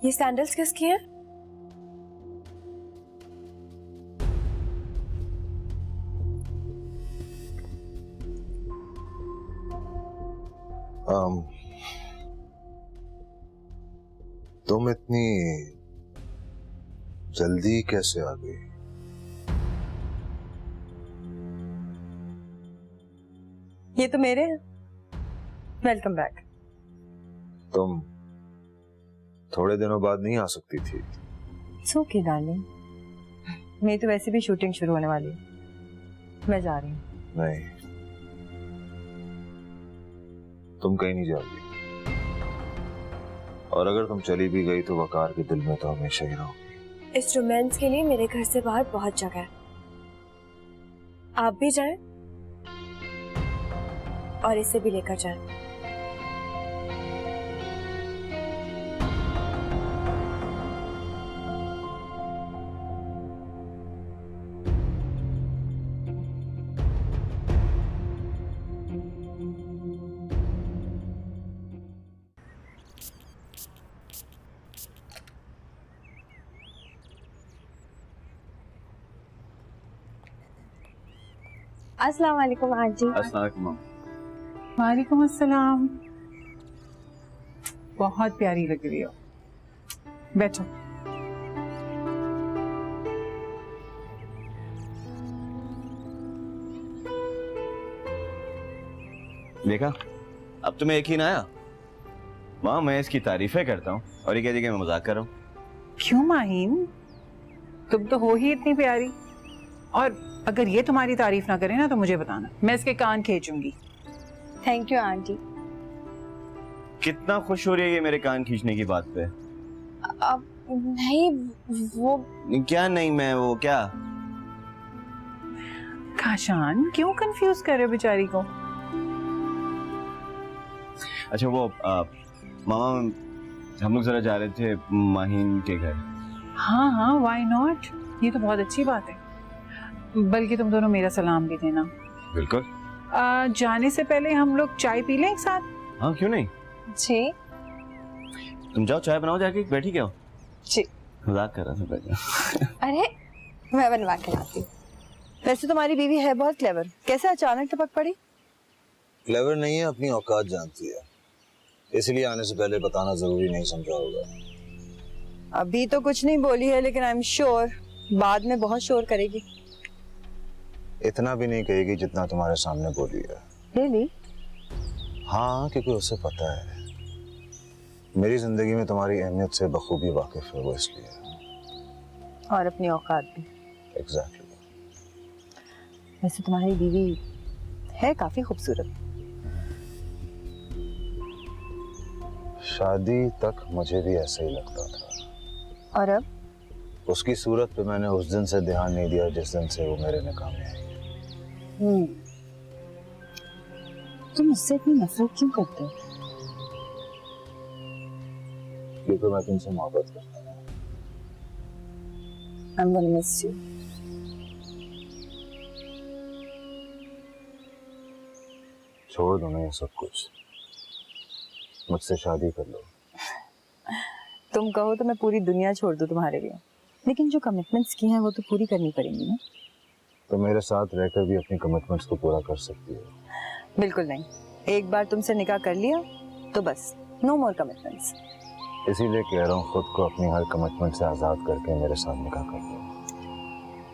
ये सैंडल्स किसकी हैं? तुम इतनी जल्दी कैसे आ गई? ये तो मेरे हैं। Welcome back. तुम थोड़े दिनों बाद नहीं आ सकती थी? इट्स ओके डार्लिंग, मेरी तो वैसे भी शूटिंग शुरू होने वाली है, मैं जा रही हूँ। नहीं, तुम कहीं नहीं जाओगी, और अगर तुम चली भी गई तो वकार के दिल में तो हमेशा ही रहोगी। इस रोमांस के लिए मेरे घर से बाहर बहुत जगह है, आप भी जाएं और इसे भी लेकर जाएं। अस्सलाम वालेकुम आंटी। अस्सलाम वालेकुम। वालेकुम अस्सलाम। बहुत प्यारी लग रही हो, बैठो। देखा, अब तुम्हें एक ही ना आया। माँ, मैं इसकी तारीफें करता हूँ और ये कहती है कि मैं मजाक कर रहा हूँ। क्यों माहीन, तुम तो हो ही इतनी प्यारी, और अगर ये तुम्हारी तारीफ ना करे ना तो मुझे बताना, मैं इसके कान खींचूंगी। Thank you aunty. कितना खुश हो रही है ये मेरे कान खींचने की बात पे। अब नहीं, वो क्या नहीं, मैं वो क्या। काशान, क्यों कंफ्यूज कर रहे हो बेचारी को? अच्छा वो मामा, हम लोग जरा जा रहे थे माहीन के घर। हाँ हाँ, व्हाई नॉट, ये तो बहुत अच्छी बात है। बल्कि तुम दोनों मेरा सलाम भी देना। बिल्कुल। जाने से पहले हम लोग चाय पी लें एक साथ? हाँ, क्यों नहीं। जी तुम जाओ, चाय बनाओ, जाके बैठी क्या हो। जी, मजाक कर रहा था बैठा। अरे मैं बनवा के लाती हूँ। वैसे तुम्हारी बीवी है बहुत क्लेवर, कैसे अचानक टपक पड़ी? क्लेवर नहीं है, अपनी औकात जानती है, इसलिए आने से पहले बताना जरूरी नहीं समझा होगा। अभी तो कुछ नहीं बोली है, लेकिन आई एम श्योर बाद में बहुत शोर करेगी। इतना भी नहीं कहेगी जितना तुम्हारे सामने बोली है। Really? हाँ, क्योंकि उसे पता है मेरी जिंदगी में तुम्हारी अहमियत से बखूबी वाकिफ है वो, इसलिए। और अपनी औकात भी। एग्जैक्टली। वैसे तुम्हारी बीवी है काफी खूबसूरत। शादी तक मुझे भी ऐसा ही लगता था, और अब? उसकी सूरत पे मैंने उस दिन से ध्यान नहीं दिया जिस दिन से वो मेरे निकाह में आई। तुम मुझसे इतनी नफरत क्यों करते हो? क्योंकि मैं तुमसे मोहब्बत करता हूँ। I'm gonna miss you. छोड़ दो ना ये सब कुछ, मुझसे शादी कर लो। तुम कहो तो मैं पूरी दुनिया छोड़ दूं तुम्हारे लिए, लेकिन जो कमिटमेंट्स की हैं वो तो पूरी करनी पड़ेंगी ना। तो मेरे साथ रहकर भी अपनी कमिटमेंट्स को पूरा कर सकती हो। बिल्कुल नहीं, एक बार तुमसे निकाह कर लिया तो बस, नो मोर कमिटमेंट्स। इसीलिए कह रहा हूँ, खुद को अपनी हर कमिटमेंट से आजाद करके मेरे साथ निकाह कर लो।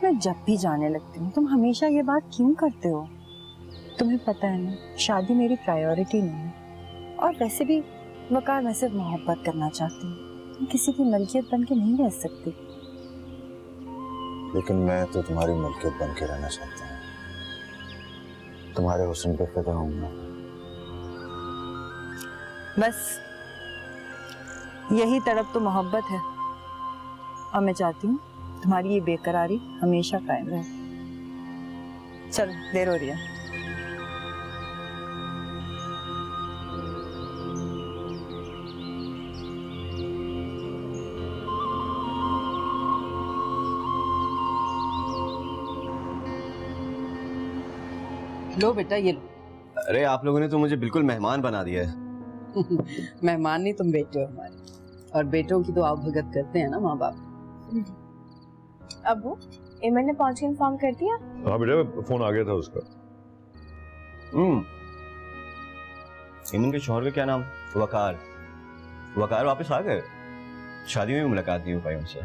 मैं जब भी जाने लगती हूँ तुम हमेशा ये बात क्यों करते हो? तुम्हें पता है ना, शादी मेरी प्रायोरिटी नहीं है, और वैसे भी वकार मैं सिर्फ मोहब्बत करना चाहती हूँ, मैं किसी की मलकियत बन के नहीं रह सकती। लेकिन मैं तो तुम्हारी मलकियत बन के रहना चाहता हूँ, तुम्हारे हुस्न पे फिदा हूँ मैं। बस यही तड़प तो मोहब्बत है, और मैं चाहती हूँ तुम्हारी ये बेकरारी हमेशा कायम रहे। चलो, देर हो रही है। लो बेटा, ये लो। अरे आप लोगों ने तो मुझे बिल्कुल मेहमान बना दिया है। मेहमान नहीं, तुम बेटे हो हमारे। और बेटों की तो आप भगत करते हैं ना माँ बाप। अबू इमन ने पहुंच के इन्फॉर्म कर दिया? हाँ बेटा, फोन आ गया था उसका। इमन के शौहर का क्या नाम? वकार। वकार वापस आ गए? शादी में भी मुलाकात नहीं हो पाई उनसे।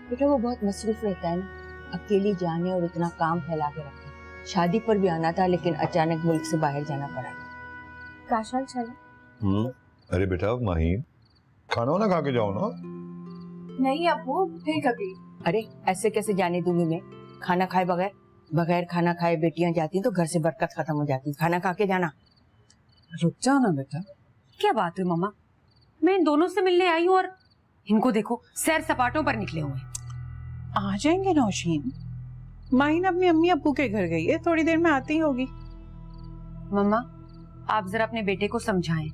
बेटा वो बहुत मसरूफ रहता है ना, अकेली जाने और इतना काम फैला के रखा। शादी पर भी आना था लेकिन अचानक मुल्क से बाहर जाना पड़ा। काशान चले? अरे बेटा माही, खाना वाना खा के जाओ ना। नहीं अबू, फिर कभी। अरे ऐसे कैसे जाने दूंगी मैं? खाना खाए बगैर खाना खाए बेटियां जाती तो घर से बरकत खत्म हो जाती। खाना खा के जाना। रुक जाओ ना बेटा। क्या बात हुई मम्मा? मैं इन दोनों से मिलने आई हूँ और इनको देखो सैर सपाटों पर निकले हुए। आ जाएंगे नौशीन। माहिन अपनी अम्मी अब्बू के घर गई है, थोड़ी देर में आती होगी। मम्मा आप जरा अपने बेटे को समझाएं,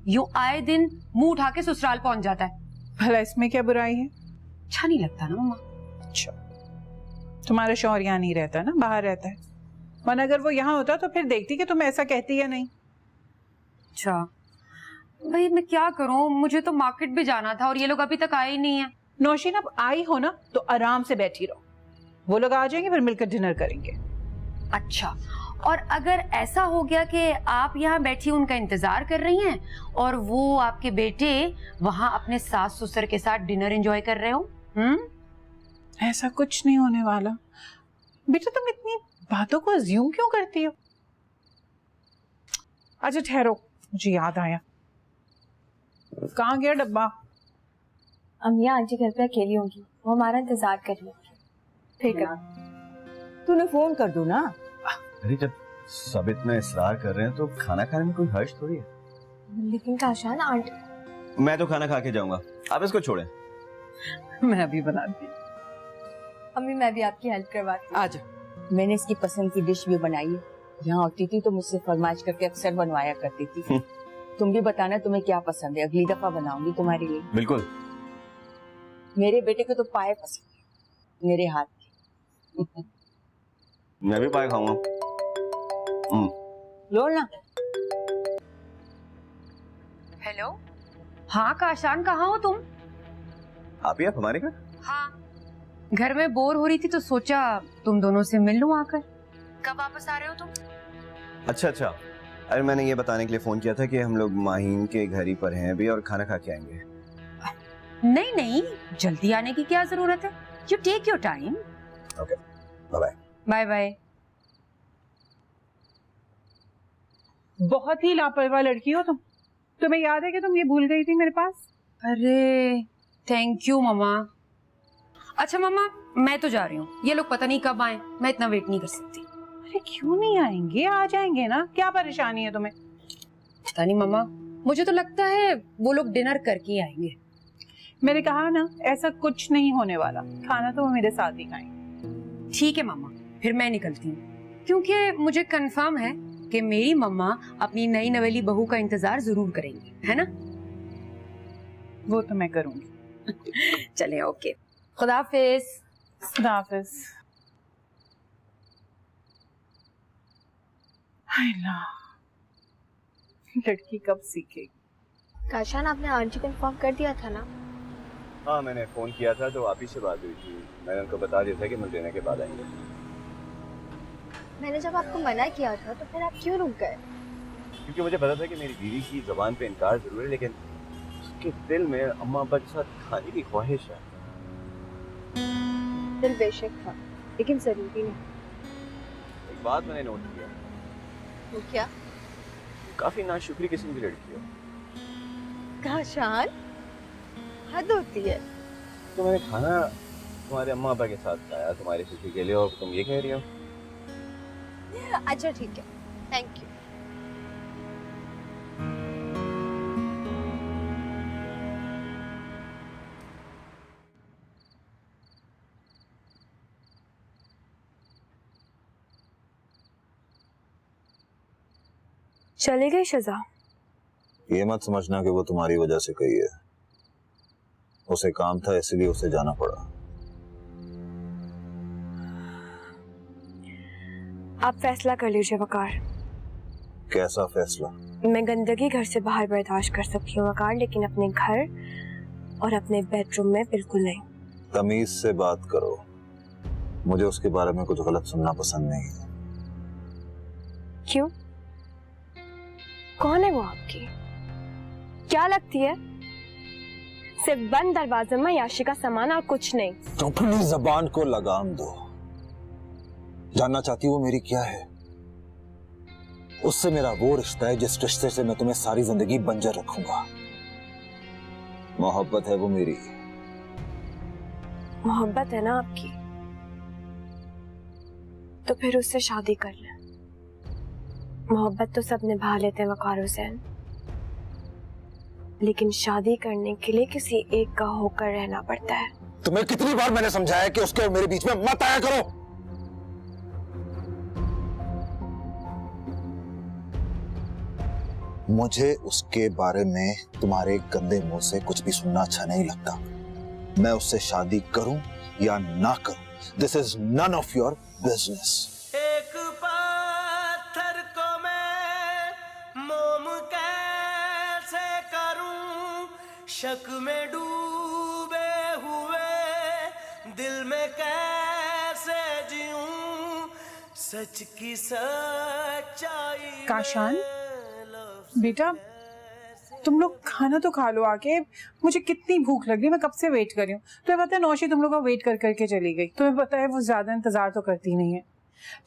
यूं आए दिन मुंह उठा के ससुराल पहुंच जाता है। भला इसमें क्या बुराई है? अच्छा नहीं लगता ना मम्मा। अच्छा, तुम्हारा शौहर यहाँ नहीं रहता ना, बाहर रहता है। मन अगर वो यहाँ होता तो फिर देखती कि तुम ऐसा कहती या नहीं। अच्छा भाई मैं क्या करूं, मुझे तो मार्केट भी जाना था और ये लोग अभी तक आए ही नहीं है। नौशीन अब आई हो ना तो आराम से बैठी रहो, वो लोग आ जाएंगे फिर मिलकर डिनर करेंगे। अच्छा, और अगर ऐसा हो गया कि आप यहाँ बैठी उनका इंतजार कर रही हैं और वो आपके बेटे वहां अपने सास ससुर के साथ डिनर एंजॉय कर रहे हो? ऐसा कुछ नहीं होने वाला। बेटा तुम इतनी बातों को अज्यूम क्यों करती हो? अच्छा ठहरो, मुझे याद आया। कहाँ गया डब्बा? अम्मिया आंटी घर पे अकेली होंगी, वो हमारा इंतजार कर रही होंगी। फिर कभी। तूने फोन कर दो ना। अरे जब सब इतना इसरार कर रहे हैं तो खाना खाने में कोई हर्ज थोड़ी है। लेकिन काशान आंटी। मैं तो खाना खा के जाऊंगा, आप इसको छोड़ें। मैं अभी बनाती हूँ। अम्मी मैं भी आपकी हेल्प करवाती हूँ। आ जाओ। मैंने इसकी पसंद की डिश भी बनाई है। यहाँ होती थी तो मुझसे फरमाइश करके अक्सर बनवाया करती थी। तुम भी बताना तुम्हें क्या पसंद है, अगली दफा बनाऊंगी तुम्हारे लिए। बिल्कुल। मेरे बेटे को तो पाए पसंद है, मेरे हाथ के। मैं भी पाए खाऊंगा। लो ना। हेलो, हाँ काशान कहाँ हो तुम? आप ही आप हमारे घर? हाँ, घर में बोर हो रही थी तो सोचा तुम दोनों से मिल लूं आकर। कब वापस आ रहे हो तुम? अच्छा अच्छा, अरे मैंने ये बताने के लिए फोन किया था कि हम लोग माहीन के घर ही पर हैं अभी और खाना खा के आएंगे। नहीं नहीं, जल्दी आने की क्या जरूरत है, you take your time. Okay, bye bye. Bye bye. बहुत ही लापरवाह लड़की हो तुम। तुम्हें याद है कि तुम ये भूल गई थी मेरे पास? अरे थैंक यू मम्मा। अच्छा मम्मा मैं तो जा रही हूँ, ये लोग पता नहीं कब आए, मैं इतना वेट नहीं कर सकती। अरे क्यों नहीं आएंगे, आ जाएंगे ना, क्या परेशानी है तुम्हें? पता नहीं मम्मा, मुझे तो लगता है वो लोग डिनर करके ही आएंगे। मैंने कहा ना ऐसा कुछ नहीं होने वाला, खाना तो वो मेरे साथ ही खाएंगे। ठीक है मम्मा, फिर मैं निकलती हूँ क्योंकि मुझे कंफर्म है कि मेरी मम्मा अपनी नई नवेली बहू का इंतजार जरूर करेंगी, है ना? वो तो मैं करूंगी। चले ओके, खुदा हाफिज। खुदा हाफिज। हाय अल्लाह, लड़की कब सीखेगी? काशान आपने आंटी को इन्फॉर्म कर दिया था ना? हाँ मैंने फोन किया था तो आप ही से बात हुई थी, मैंने उनको बता दिया था कि मिल देने के बाद आएंगे। मैंने जब आपको मना किया था तो फिर आप क्यों रुक गए? क्योंकि मुझे पता था कि मेरी बीवी की जुबान पे इनकार जरूर है लेकिन उसके दिल में अम्मा अब्बा के साथ खाने की ख्वाहिश है। दिल बेशक था लेकिन जरूरी नहीं। एक बात मैंने नोट किया, वो क्या? काफी नाशुक्री किस्म की लड़की हो। काशान हद होती है। तो मैंने खाना तुम्हारे अम्मा अब्बा के साथ खाया तुम्हारी खुशी के लिए और तुम ये कह रही हो? अच्छा ठीक है, थैंक यू। चले गए शजा? ये मत समझना कि वो तुम्हारी वजह से गई है, उसे काम था इसलिए उसे जाना पड़ा। आप फैसला कर लीजिए वकार। कैसा फैसला? मैं गंदगी घर से बाहर बर्दाश्त कर सकती हूँ वकार, लेकिन अपने घर और अपने बेडरूम में बिल्कुल नहीं। तमीज से बात करो, मुझे उसके बारे में कुछ गलत सुनना पसंद नहीं है। क्यों? कौन है वो आपकी? क्या लगती है? सिर्फ बंद दरवाजे में याशी का सामान और कुछ नहीं। तो अपनी जबान को लगाम दो। जानना चाहती हो मेरी क्या है? उससे मेरा वो रिश्ता है जिस रिश्ते से मैं तुम्हें सारी जिंदगी बंजर रखूंगा। मोहब्बत है वो मेरी। मोहब्बत है ना आपकी, तो फिर उससे शादी कर ले। मोहब्बत तो सब निभा लेते हैं वकार हुसैन, लेकिन शादी करने के लिए किसी एक का होकर रहना पड़ता है। तुम्हें कितनी बार मैंने समझाया कि उसके और मेरे बीच में मत आया करो। मुझे उसके बारे में तुम्हारे गंदे मुंह से कुछ भी सुनना अच्छा नहीं लगता। मैं उससे शादी करूं या ना करूं, this is none of your business. एक पत्थर को मैं मोम कैसे करूं, शक में डूबे हुए दिल में कैसे जीऊं, सच की सच्चाई। काशान बेटा, तुम लोग खाना तो खा लो आके। मुझे कितनी भूख लग रही है, मैं कब से वेट कर रही हूँ। तुम्हें पता है नौशी तुम लोग का वेट कर करके चली गई। तुम्हें पता है वो ज्यादा इंतजार तो करती नहीं है।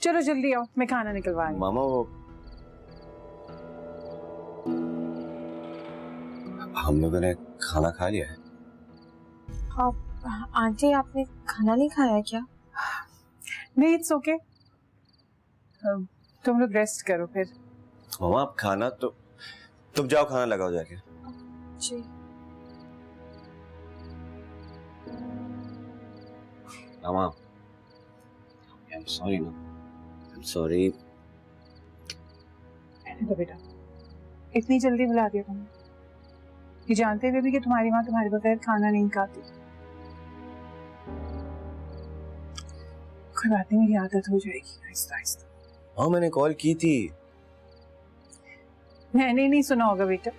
चलो जल्दी आओ, मैं खाना निकलवा रही हूँ। मामा वो हम लोगों ने खाना खा लिया है। आंटी आपने खाना नहीं खाया क्या? नहीं, इट्स ओके। तुम लोग रेस्ट करो फिर। मामा आप खाना तो तुम जाओ, खाना लगाओ जाके। जी। मामा आई एम सॉरी ना, आई एम सॉरी। तो बेटा इतनी जल्दी बुला दिया तुमने, ये जानते हुए भी कि तुम्हारी माँ तुम्हारे बगैर खाना नहीं खाती। कोई बात नहीं, मेरी आदत हो जाएगी आहिस्ता आहिस्ता। हाँ मैंने कॉल की थी। मैंने नहीं सुना होगा बेटा।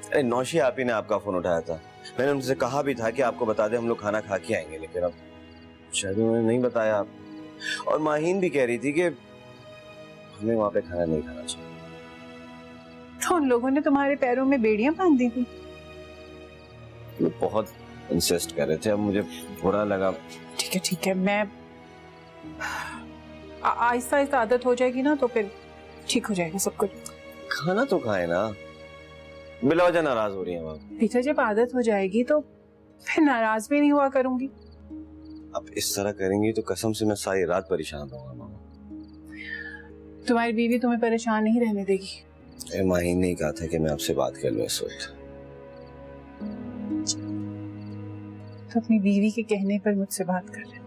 अरे नौशी आप ही ने आपका फोन उठाया था। मैंने उनसे कहा भी था कि आपको बता दे हम लोग खाना खा के आएंगे, लेकिन अब शायद उन्होंने नहीं बताया। आप और माहीन भी कह रही थी कि हमें वहां पे खाना नहीं खाना चाहिए। तो उन लोगों ने तुम्हारे पैरों में बेड़ियां बांध दी थी। वो बहुत इंसिस्ट कर रहे थे, अब मुझे बुरा लगा। ठीक है, मैं आहिस्ता आहिस्ता आदत हो जाएगी ना तो फिर ठीक हो जाएगा सब कुछ। खाना तो खाए ना, बिला वजह नाराज हो रही है आप। बेटा जब आदत हो जाएगी तो फिर नाराज भी नहीं हुआ करूंगी। अब इस तरह करेंगी तो कसम से मैं सारी रात परेशान रहूंगा मामा। तुम्हारी बीवी तुम्हें परेशान नहीं रहने देगी। माहीन ने कहा था कि मैं आपसे बात कर लूं इस वक्त। तो अपनी बीवी के कहने पर मुझसे बात कर ले।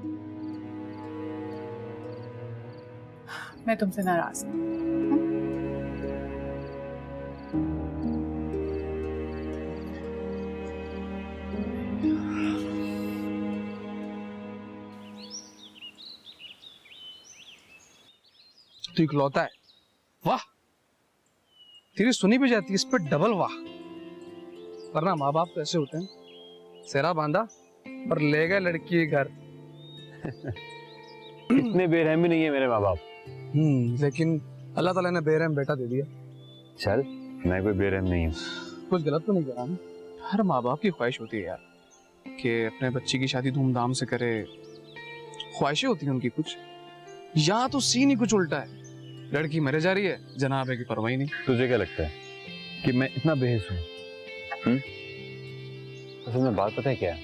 मैं तुमसे नाराज हूं। तो इकलौता है, वाह। तेरी सुनी भी जाती है, इस पर डबल वाह। वरना माँ बाप तो ऐसे होते हैं, सेरा बांधा और ले गए लड़की घर। इतने बेरहम भी नहीं है मेरे माँ बाप। लेकिन अल्लाह ताला ने बेरहम बेटा दे दिया। चल मैं कोई बेरहम नहीं हूँ। कुछ गलत तो नहीं करा ना? हर माँ बाप की ख्वाहिश होती है यार कि अपने बच्चे की शादी धूमधाम से करे। ख्वाहिशें होती हैं उनकी कुछ। यहाँ तो सीन ही कुछ उल्टा है। लड़की मरे जा रही है, जनाब है की परवाही नहीं। तुझे क्या लगता है कि मैं इतना बेहिस हूँ? असल में बात पता है क्या है,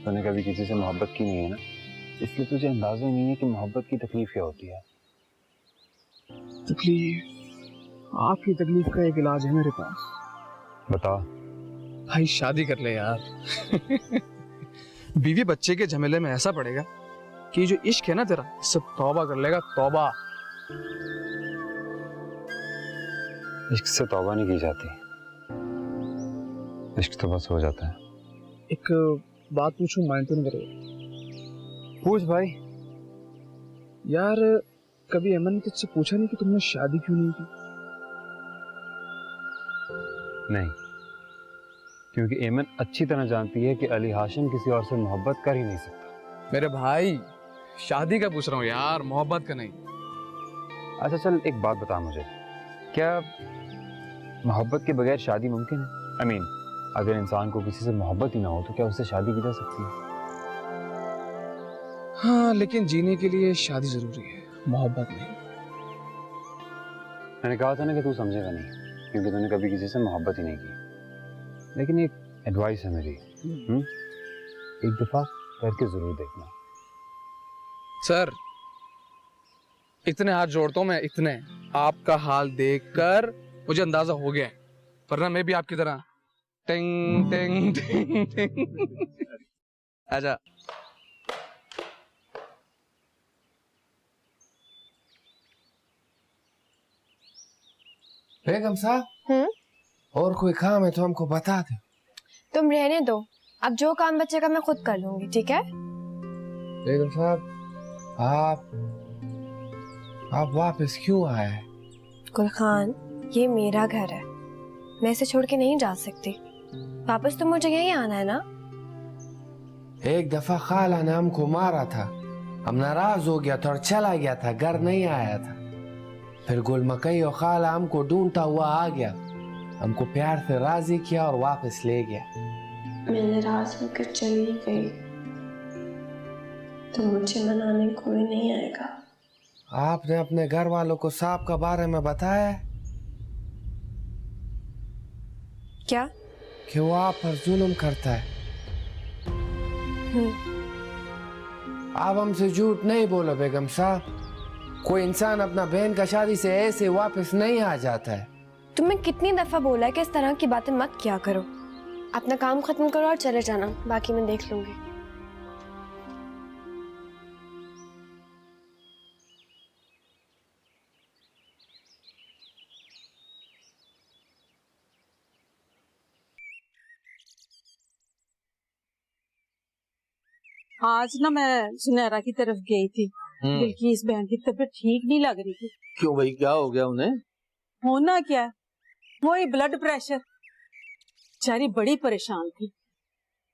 तूने कभी किसी से मोहब्बत की नहीं है ना, इसलिए तुझे अंदाजा नहीं है कि मोहब्बत की तकलीफ क्या होती है। तकलीफ? आपकी तकलीफ का एक इलाज है मेरे पास। बता। भाई शादी कर ले यार। बीवी बच्चे के झमेले में ऐसा पड़ेगा कि जो इश्क है ना तेरा, इससे तौबा कर लेगा, तौबा। इश्क से तौबा नहीं की जाती, इश्क तो बस हो जाता है। एक बात पूछूं, माइंड तो नहीं करेगा? पूछ भाई। यार कभी अमन ने तुझसे पूछा नहीं कि तुमने शादी क्यों नहीं की? नहीं। क्योंकि एमन अच्छी तरह जानती है कि अली हाशिम किसी और से मोहब्बत कर ही नहीं सकता। मेरे भाई शादी का पूछ रहा हूँ यार, मोहब्बत का नहीं। अच्छा चल एक बात बता मुझे, क्या मोहब्बत के बगैर शादी मुमकिन है? आई मीन अगर इंसान को किसी से मोहब्बत ही ना हो तो क्या उससे शादी की जा सकती है? हाँ लेकिन जीने के लिए शादी जरूरी है, मोहब्बत नहीं। मैंने कहा था ना कि तू समझेगा नहीं, क्योंकि तूने कभी किसी से मोहब्बत ही नहीं की। लेकिन एक एडवाइस है मेरी, एक दफा करके जरूर देखना। सर इतने हाथ जोड़ता हूं मैं, इतने आपका हाल देखकर मुझे अंदाजा हो गया है, वरना मैं भी आपकी तरह टिंग टिंग टिंग टिंग। आजा। बेगम साहब, और कोई काम है तो हमको बता दो। तुम रहने दो, अब जो काम बचेगा मैं खुद कर लूंगी, ठीक है? बेगम साहब, आप वापस क्यों आए? गुल खान, ये मेरा घर है, मैं इसे छोड़ के नहीं जा सकती। वापस तो मुझे यहीं आना है ना। एक दफा खाला ने हमको मारा था, हम नाराज हो गया था और चला गया था, घर नहीं आया था। फिर गुल मकई और खाला हमको ढूंढता हुआ आ गया, हमको प्यार से राजी किया और वापस ले गया। मैं नाराज होकर चली गई तो मुझे मनाने कोई नहीं आएगा। आपने अपने घर वालों को सांप के बारे में बताया? क्या? कि वो आप पर जुल्म करता है। आप हमसे झूठ नहीं बोलो बेगम साहब, कोई इंसान अपना बहन का शादी से ऐसे वापस नहीं आ जाता है। तुम्हें कितनी दफा बोला है कि इस तरह की बातें मत किया करो। अपना काम खत्म करो और चले जाना, बाकी मैं देख लूंगी। आज ना मैं सुनहरा की तरफ गई थी, बिल्किस बहन की तबीयत ठीक नहीं लग रही थी। क्यों भाई, क्या हो गया उन्हें? होना क्या, वही ब्लड प्रेशर। बेचारी बड़ी परेशान थी।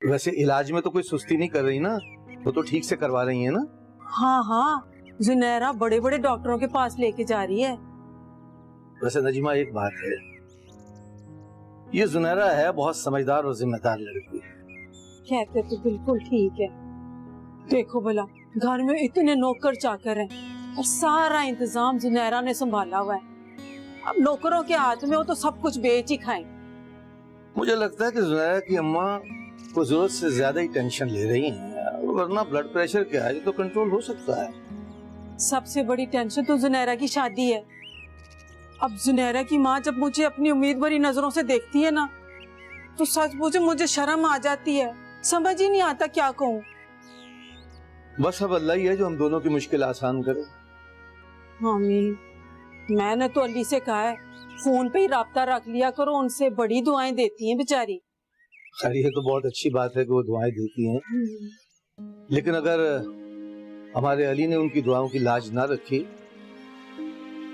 वैसे इलाज में तो कोई सुस्ती नहीं कर रही ना, वो तो ठीक से करवा रही है ना? हाँ हाँ, जुनैरा बड़े बड़े डॉक्टरों के पास लेके जा रही है। वैसे नजीमा एक बात है, ये जुनैरा है बहुत समझदार और जिम्मेदार लड़की। कहते तो बिल्कुल ठीक है। देखो भला, घर में इतने नौकर चाकर हैं और सारा इंतजाम जुनैरा ने संभाला हुआ है। अब नौकरों के हाथ में हो तो सब कुछ बेच ही खाएं। मुझे लगता है कि जुनैरा की अम्मा को जरूरत से ज्यादा ही टेंशन ले रही हैं, वरना ब्लड प्रेशर क्या है, ये तो कंट्रोल हो सकता है। सबसे बड़ी टेंशन तो जुनैरा की शादी है। अब जुनैरा की माँ जब मुझे अपनी उम्मीद भरी नजरों से देखती है ना, तो सच पूछो मुझे शर्म आ जाती है, समझ ही नहीं आता क्या कहूँ। बस अब अल्लाह ही है जो हम दोनों की मुश्किल आसान करे। आमीन। मैंने तो अली से कहा है फोन पे ही राब्ता रख लिया करो, उनसे बड़ी दुआएं देती हैं बेचारी। खैर ये तो बहुत अच्छी बात है कि वो दुआएं देती हैं, लेकिन अगर हमारे अली ने उनकी दुआओं की लाज ना रखी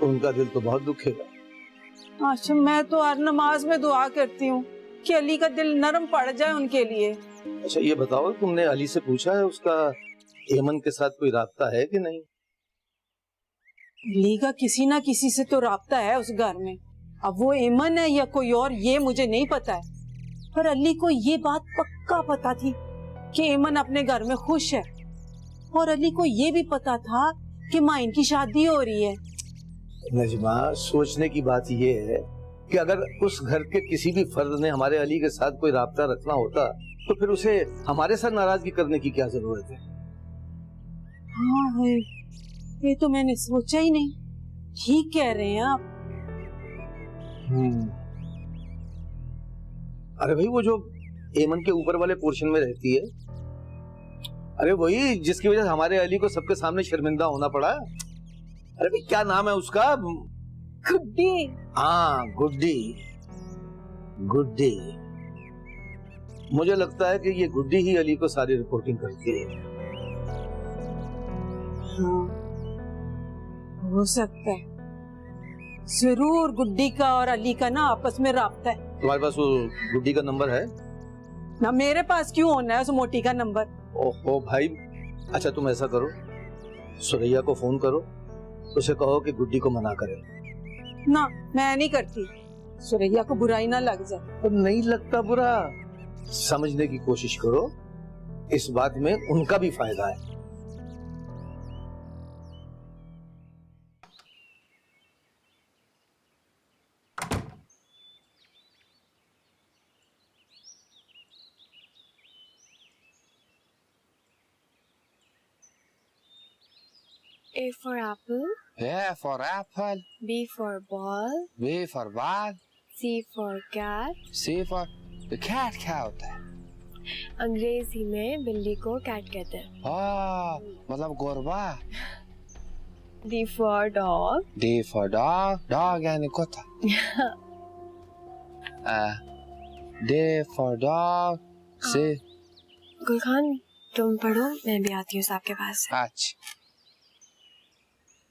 तो उनका दिल तो बहुत दुखेगा। अच्छा, मैं तो हर नमाज में दुआ करती हूँ कि अली का दिल नरम पड़ जाए उनके लिए। अच्छा ये बताओ, तुमने अली से पूछा है उसका एमन के साथ कोई राब्ता है कि नहीं? अली का किसी ना किसी से तो राब्ता है उस घर में। अब वो एमन है या कोई और ये मुझे नहीं पता है, पर अली को ये बात पक्का पता थी कि एमन अपने घर में खुश है, और अली को ये भी पता था कि माइन की शादी हो रही है। नजमा, सोचने की बात ये है कि अगर उस घर के किसी भी फर्द ने हमारे अली के साथ कोई राब्ता रखना होता तो फिर उसे हमारे साथ नाराजगी करने की क्या जरूरत है? हाँ है, ये तो मैंने सोचा ही नहीं। ठीक कह रहे हैं आप। अरे भाई, वो जो एमन के ऊपर वाले पोर्शन में रहती है, अरे वही जिसकी वजह से हमारे अली को सबके सामने शर्मिंदा होना पड़ा। अरे भाई क्या नाम है उसका? गुड्डी। हाँ गुड्डी, गुड्डी। मुझे लगता है कि ये गुड्डी ही अली को सारी रिपोर्टिंग करती है। हाँ, हो सकता है। जरूर गुड्डी का और अली का ना आपस में राब्ता है। तुम्हारे पास वो गुड्डी का नंबर है? ना मेरे पास क्यों होना है उस मोटी का नंबर? ओहो भाई, अच्छा तुम ऐसा करो, सुरैया को फोन करो, उसे कहो कि गुड्डी को मना करे। ना मैं नहीं करती, सुरैया को बुराई ना लग जाए। तो नहीं लगता बुरा, समझने की कोशिश करो, इस बात में उनका भी फायदा है। A for apple, A for apple, B for ball, B for ball, C for cat. C for cat क्या होता है? अंग्रेजी में बिल्ली को कैट कहते हैं। मतलब गोरबा। D for dog. D for dog, dog यानी कुत्ता। D for dog, C। Gul Khan तुम पढ़ो, मैं भी आती हूँ साहब के पास। अच्छा।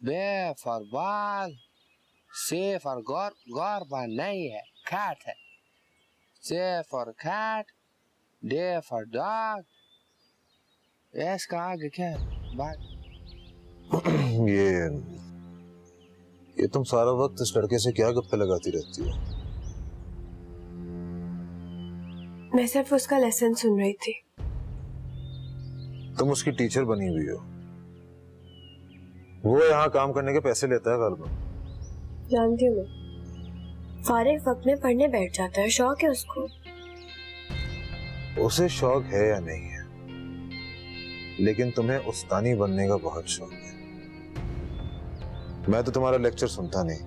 B for ball, C for गोरबा नहीं है, cat है। C for cat, D for dog, इसका आगे क्या है? बात ये तुम सारा वक्त इस लड़के से क्या गप्पे लगाती रहती हो? मैं सिर्फ उसका लेसन सुन रही थी। तुम उसकी टीचर बनी हुई हो, वो यहाँ काम करने के पैसे लेता है गलबा। जानती हूँ मैं, फारिग वक्त में पढ़ने बैठ जाता है, शौक है उसको। उसे शौक है या नहीं है, लेकिन तुम्हें उस्तानी बनने का बहुत शौक है। मैं तो तुम्हारा लेक्चर सुनता नहीं,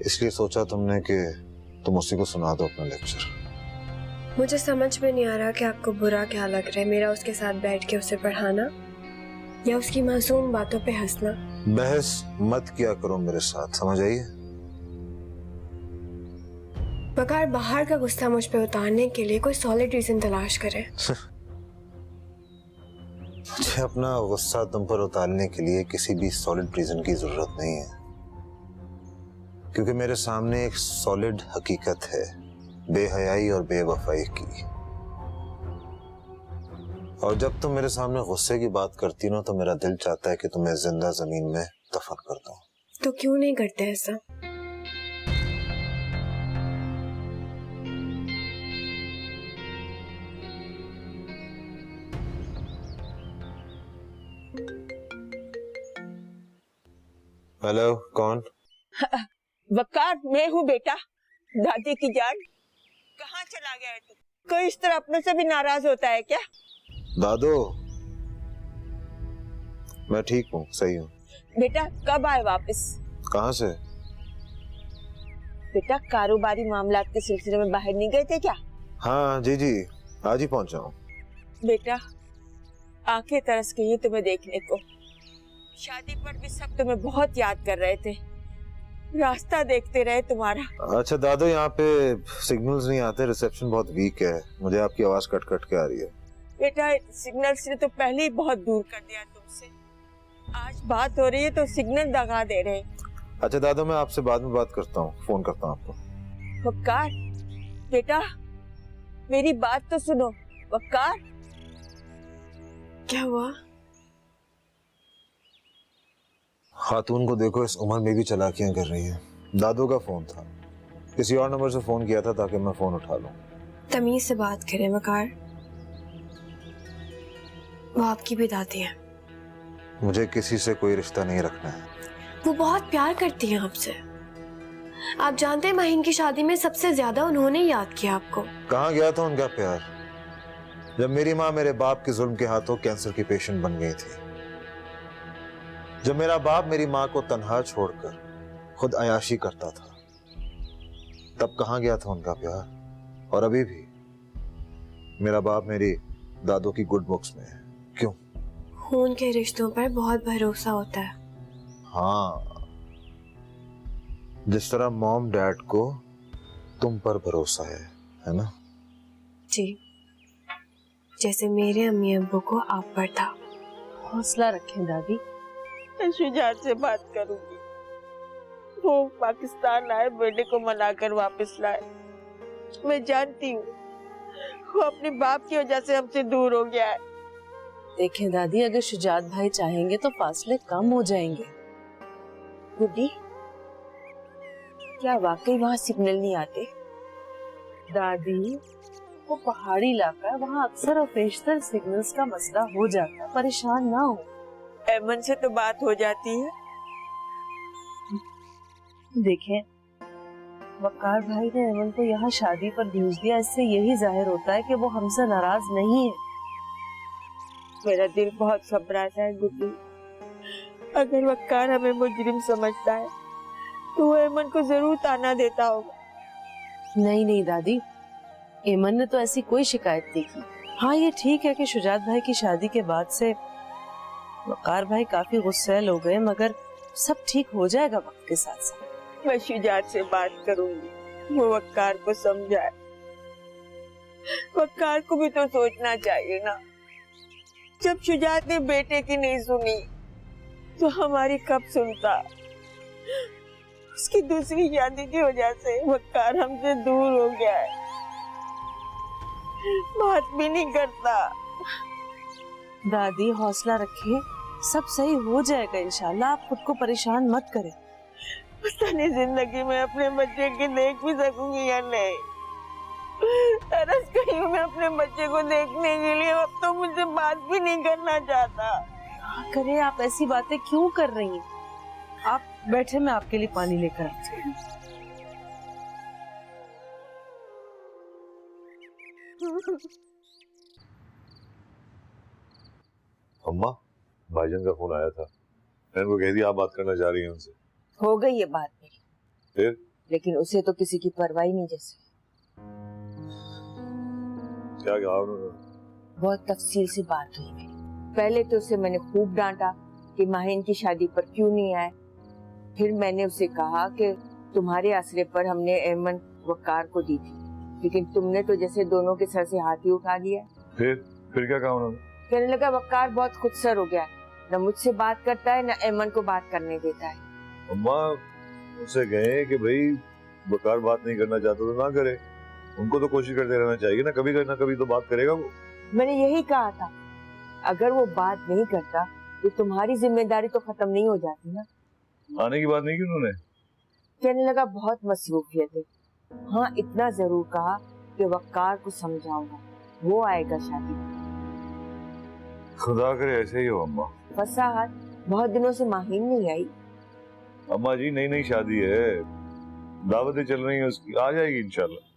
इसलिए सोचा तुमने कि तुम उसी को सुना दो अपना लेक्चर। मुझे समझ में नहीं आ रहा कि आपको बुरा क्या लग रहा है, मेरा उसके साथ बैठ के उसे पढ़ाना या उसकी मासूम बातों पे हंसना। बहस मत किया करो मेरे साथ, समझ आइए? वकार बाहर का गुस्सा मुझ पे उतारने के लिए कोई सॉलिड रीजन तलाश करे। मुझे अपना गुस्सा तुम पर उतारने के लिए किसी भी सॉलिड रीजन की जरूरत नहीं है, क्योंकि मेरे सामने एक सॉलिड हकीकत है, बेहयाई और बेवफाई की। और जब तुम मेरे सामने गुस्से की बात करती हो तो मेरा दिल चाहता है कि तुम्हें जिंदा जमीन में दफन कर दूं। तो क्यों नहीं करते ऐसा? हेलो, कौन? वकार, मैं हूँ बेटा, दादी की जान। कहाँ चला गया है तू? कोई इस तरह अपनों से भी नाराज होता है क्या? दादू, मैं ठीक हूँ, सही हूँ। बेटा कब आए वापस? कहाँ से? बेटा कारोबारी मामलात के सिलसिले में बाहर नहीं गए थे क्या? हाँ जी जी, आज ही पहुँचा हूँ। बेटा आंखें तरस गई हैं तुम्हें देखने को। शादी पर भी सब तुम्हें बहुत याद कर रहे थे, रास्ता देखते रहे तुम्हारा। अच्छा दादू, यहाँ पे सिग्नल्स नहीं आते, रिसेप्शन बहुत वीक है, मुझे आपकी आवाज कट कट के आ रही है। बेटा सिग्नल्स ने तो पहले ही बहुत दूर कर दिया तुमसे, आज बात हो रही है तो सिग्नल दगा दे रहे। अच्छा दादू, मैं आपसे बाद में बात करता हूँ, फोन करता हूँ आपको। वकार बेटा मेरी बात तो सुनो। वकार, क्या हुआ? खातून को देखो, इस उम्र में भी चालाकियां कर रही है। दादू का फोन था, किसी और नंबर से फोन किया था ताकि मैं फोन उठा लूं। तमीज से बात करें वकार, वो आपकी भी दादी है। मुझे किसी से कोई रिश्ता नहीं रखना है। वो बहुत प्यार करती हैं आपसे। आप जानते हैं माहीन की शादी में सबसे ज्यादा उन्होंने याद किया आपको। कहाँ गया था उनका प्यार जब मेरी माँ मेरे बाप के जुल्म के हाथों कैंसर की पेशेंट बन गई थी, जब मेरा बाप मेरी माँ को तन्हा छोड़कर खुद अयाशी करता था, तब कहाँ गया था उनका प्यार? और अभी भी मेरा बाप मेरी दादू की गुड बुक्स में है। क्यों? खून के रिश्तों पर बहुत भरोसा होता है। हाँ, जिस तरह मॉम डैड को तुम पर भरोसा है ना? जी, जैसे मेरे अम्मी अब्बू को आप पर था। हौसला रखें दादी। मैं शुजात से बात करूंगी, वो पाकिस्तान आए, बेटे को मनाकर वापस लाए। मैं जानती हूँ वो अपने बाप की वजह से हमसे दूर हो गया है। देखें दादी, अगर शुजात भाई चाहेंगे तो फासले कम हो जाएंगे। गुड्डी, क्या वाकई वहाँ सिग्नल नहीं आते? दादी, वो पहाड़ी इलाका है, वहाँ अक्सर और पेशतर सिग्नल्स का मसला हो जाता है, परेशान ना हो। एमन से तो बात हो जाती है। देखें, वकार भाई ने एमन को यहाँ शादी पर भेज दिया, इससे यही जाहिर होता है कि वो हमसे नाराज नहीं है। मेरा दिल बहुत घबराता है गुड्डी। अगर वकार हमें मुजरिम समझता है तो वो एमन को जरूर ताना देता होगा। नहीं नहीं दादी, एमन ने तो ऐसी कोई शिकायत नहीं की। हाँ, ये ठीक है कि शुजात भाई की शादी के बाद से वकार भाई काफी गुस्सैल हो गए, मगर सब ठीक हो जाएगा वक्त के साथ साथ। मैं शुजात से बात करूंगी, वो वकार को समझाए। वकार को भी तो सोचना चाहिए ना। जब शुजात ने बेटे की नहीं सुनी तो हमारी कब सुनता। उसकी दूसरी शादी की वजह से वकार हमसे दूर हो गया है, बात भी नहीं करता। दादी हौसला रखिए, सब सही हो जाएगा इंशाल्लाह, आप खुद को परेशान मत करें। पता नहीं जिंदगी में अपने बच्चे की देख भी सकूंगी या नहीं। तरस गई हूँ मैं अपने बच्चे को देखने के लिए, अब तो मुझसे बात भी नहीं करना चाहता। करे, आप ऐसी बातें क्यों कर रही हैं? आप बैठे, मैं आपके लिए पानी लेकर आती हूँ। अम्मा, भाईजान का फोन आया था, मैंने उनको कह दिया आप बात करना चाह रही हैं उनसे। हो गई ये बात मेरी, फिर? लेकिन उसे तो किसी की परवाह नहीं जैसे। क्या कहा उन्होंने? बहुत तफसील से बात हुई मेरी। पहले तो उसे मैंने खूब डांटा कि माहिन की शादी पर क्यों नहीं आए। फिर मैंने उसे कहा कि तुम्हारे आसरे पर हमने एमन वकार को दी थी, लेकिन तुमने तो जैसे दोनों के सर से हाथ ही उठा लिया। फिर क्या कहा उन्होंने? कहने लगा वकार बहुत खुदसर हो गया, न मुझसे बात करता है न एमन को बात करने देता है। अम्मा, उनसे कहें कि भाई वकार बात नहीं करना चाहता तो ना करे, उनको तो कोशिश करते रहना चाहिए ना, कभी तो बात करेगा वो। मैंने यही कहा था, अगर वो बात नहीं करता तो तुम्हारी जिम्मेदारी तो खत्म नहीं हो जाती ना। आने की बात नहीं की उन्होंने? कहने लगा बहुत मसरूफियत है। हाँ, इतना जरूर कहा कि वकार को समझाऊंगा, वो आएगा शादी में। खुदा करे ऐसे ही हो अम्मा। फंसा हाथ, बहुत दिनों से माहिन नहीं आई। अम्मा जी, नई शादी है, दावतें चल रही हैं उसकी, आ जाएगी इंशाल्लाह।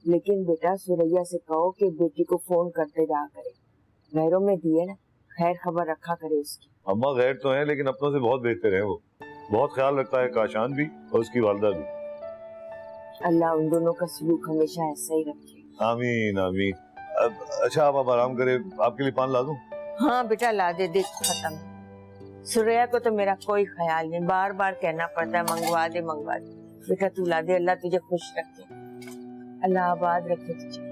लेकिन बेटा, सुरैया से कहो कि बेटी को फोन करते रहा करे, गैरों में दिए ना, खैर खबर रखा करे उसकी। अम्मा गैर तो है, लेकिन अपनों से बहुत बेहतर है वो, बहुत ख्याल रखता है काशान भी और उसकी वालदा भी। अल्लाह उन दोनों का सलूक हमेशा ऐसा ही रखे। आमीन आमीन। अच्छा, आप आराम करें, आपके लिए पान ला दूं? हाँ बेटा, ला दे, देख खत्म। सुरैया को तो मेरा कोई ख्याल नहीं, बार बार कहना पड़ता है मंगवा दे मंगवा दे। बेटा तू ला दे, अल्लाह तुझे खुश रखे, अल्लाह आबाद रखे तुझे।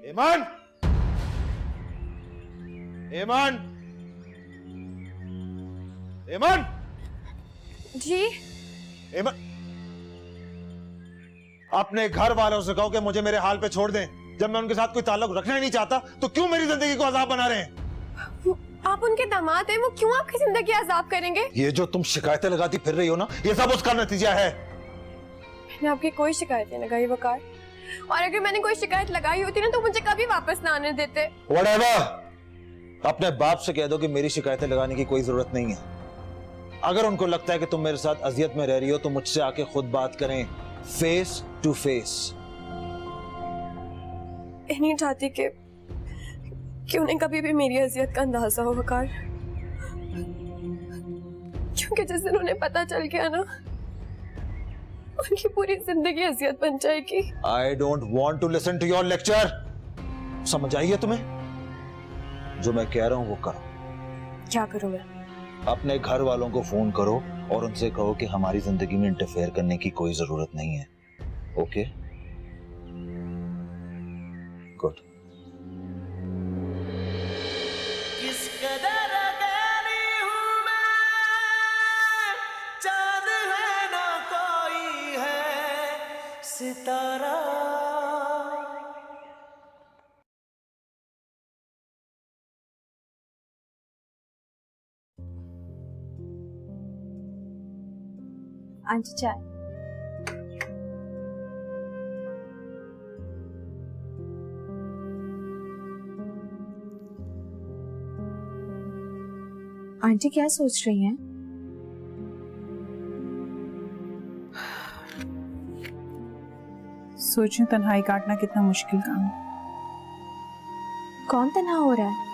ईमान, ईमान, ईमान जी। ईमान, अपने घर वालों से कहो कि मुझे मेरे हाल पे छोड़ दें। जब मैं उनके साथ कोई ताल्लुक रखना ही नहीं चाहता तो क्यों मेरी जिंदगी को अजाब बना रहे हैं? आप उनके दामाद हैं, वो क्यों आपकी जिंदगी अजाब करेंगे? ये जो तुम शिकायतें लगाती फिर रही हो ना, ये सब उसका नतीजा है। मैंने आपकी कोई शिकायत नहीं लगाई वकार, और अगर मैंने कोई शिकायत लगाई होती ना तो मुझे कभी वापस ना आने देते। Whatever, अपने बाप से कह दो कि मेरी शिकायतें लगाने की कोई जरूरत नहीं है। अगर उनको लगता है कि तुम मेरे साथ अजियत में रह रही हो तो मुझसे आके खुद बात करें, फेस टू फेस। नहीं चाहती कि उन्हें कभी भी मेरी अजियत का अंदाजा हो वकार, क्योंकि जिस दिन उन्हें पता चल गया ना, उनकी पूरी जिंदगी अजियत बन जाएगी। I don't want to listen to your lecture। समझ आई है तुम्हें? जो मैं कह रहा हूं वो करो। क्या करूं मैं? अपने घर वालों को फोन करो और उनसे कहो कि हमारी जिंदगी में इंटरफेयर करने की कोई जरूरत नहीं है। ओके? गुड। सितारा। आंटी चाय। आंटी क्या सोच रही हैं? सोचूं तन्हाई काटना कितना मुश्किल काम है। कौन तन्हा हो रहा है?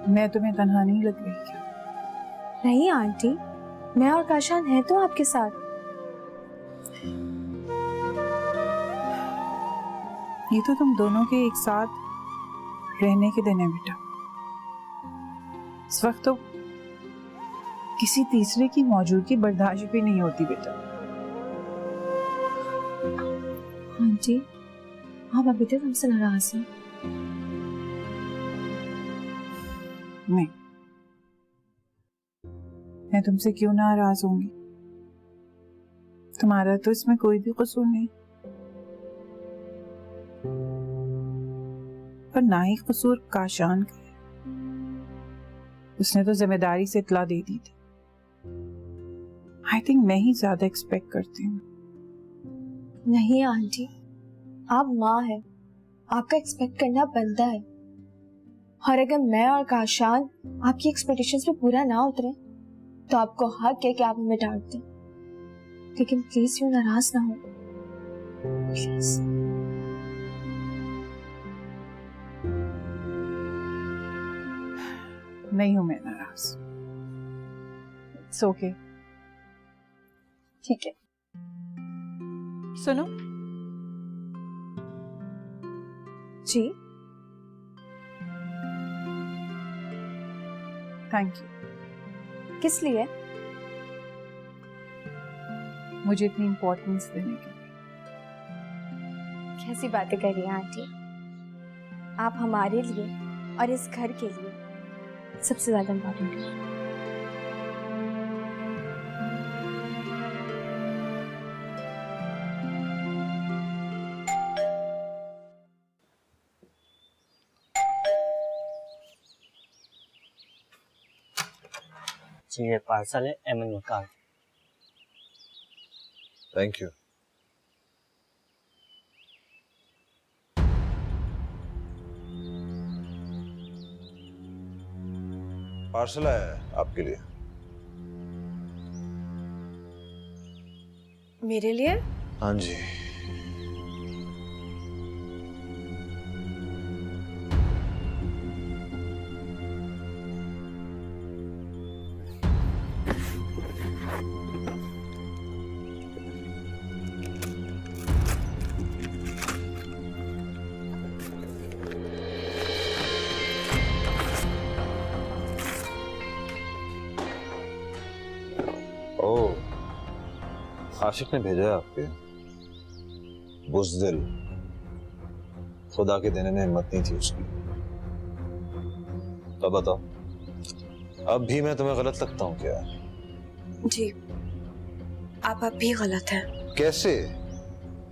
मैं तुम्हें तन्हा नहीं लग रही क्या? नहीं आंटी, मैं और काशान है तो आपके साथ। ये तो तुम दोनों के एक साथ रहने के दिन है बेटा। इस वक्त तो किसी तीसरे की मौजूदगी बर्दाश्त भी नहीं होती बेटा। आंटी, आप अभी तक हमसे नाराज हैं। नहीं, मैं तुमसे क्यों नाराज होंगी? तुम्हारा तो इसमें कोई भी कसूर नहीं, पर ना ही कसूर काशान का है। उसने तो जिम्मेदारी से इतला दे दी थी। आई थिंक मैं ही ज्यादा एक्सपेक्ट करती हूँ। नहीं आंटी, आप माँ हैं, आपका एक्सपेक्ट करना बनता है। और अगर मैं और काशान आपकी एक्सपेक्टेशंस पे पूरा ना उतरे तो आपको हक है कि आप हमें डांट दें, लेकिन प्लीज यूं नाराज ना हो प्लीज। नहीं हूं मैं नाराज। It's okay. ठीक है, सुनो जी। Thank you. किस लिए? मुझे इतनी इम्पोर्टेंस देने के लिए। कैसी बातें कर रही हैं आंटी? आप हमारे लिए और इस घर के लिए सबसे ज्यादा इम्पोर्टेंट है। ये पार्सल है एमन वकार। Thank you. पार्सल है आपके लिए। मेरे लिए? हाँ जी। आशिक ने भेजा है आपके। बुज़दिल, खुदा के देने में हिम्मत नहीं थी उसकी। तो बताओ, अब भी मैं तुम्हें गलत लगता हूँ क्या? जी, आप अब भी गलत हैं। कैसे?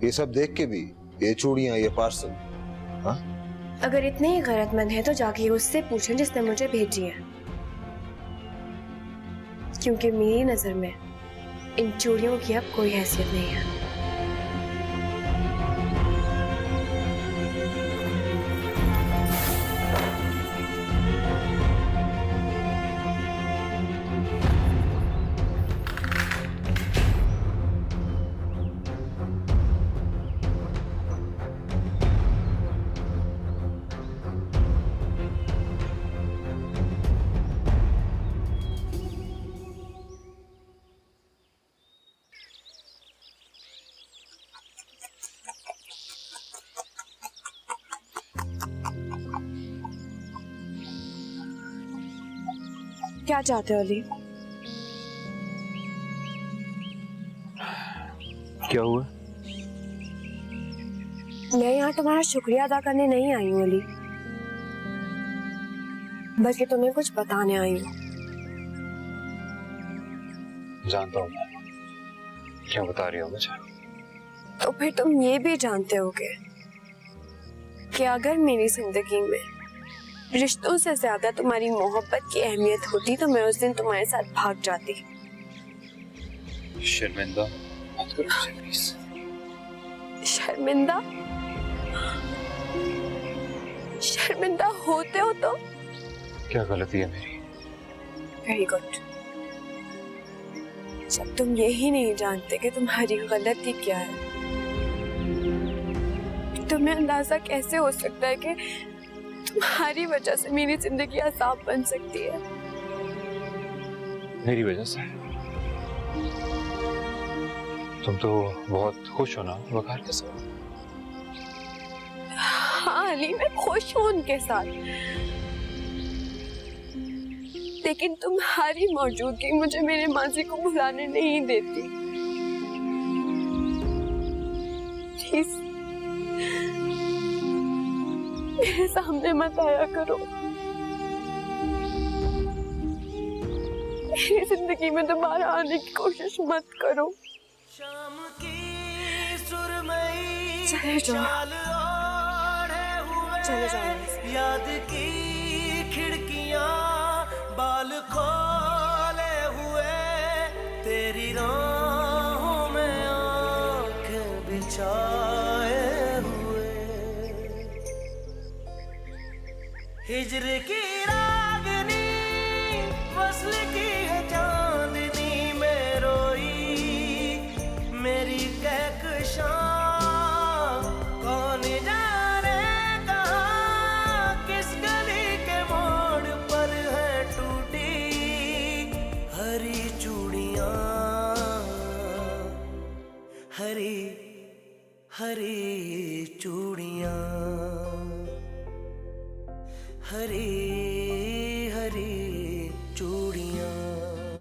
ये सब देख के भी, ये चूड़ियां, ये पार्सल। हाँ? अगर इतने ही गैरतमंद है तो जाके उससे पूछें जिसने मुझे भेजी है, क्योंकि मेरी नजर में इन चूड़ियों की अब कोई हैसियत नहीं है। क्या चाहते हो अली? क्या हुआ? मैं यहाँ तुम्हारा शुक्रिया अदा करने नहीं आई हूँ अली, बल्कि तुम्हें कुछ बताने आई हूँ। जानता हूँ मैं क्या बता रही हो मुझे। तो फिर तुम ये भी जानते होगे कि अगर मेरी जिंदगी में रिश्तों से ज्यादा तुम्हारी मोहब्बत की अहमियत होती तो मैं उस दिन तुम्हारे साथ भाग जाती। शर्मिंदा मत करो मुझे प्लीज। शर्मिंदा? शर्मिंदा होते हो तो? क्या गलती है मेरी? Very good. जब तुम यही नहीं जानते कि तुम्हारी गलती क्या है, तुम्हें अंदाजा कैसे हो सकता है कि तुम्हारी वजह से मेरी जिंदगी अजाब बन सकती है? मेरी वजह से? तुम तो बहुत खुश हो ना वकार के साथ। हाँ अली, मैं खुश हूँ उनके साथ, लेकिन तुम्हारी मौजूदगी मुझे मेरे माजी को भुलाने नहीं देती। प्लीज मेरे सामने मत आया करो, मेरी जिंदगी में दोबारा आने की कोशिश मत करो। चले जाओ, चले जाओ। याद की खिड़कियां बाल खोले हुए, तेरी राहों में आंख बिछाए हुए, हिजर की रागनी फसल की है चांदनी में रोई, मेरी कहकशां कौन जाने कहाँ किस गली के मोड़ पर है टूटी, हरी चूड़ियां हरी हरी चूड़ियां।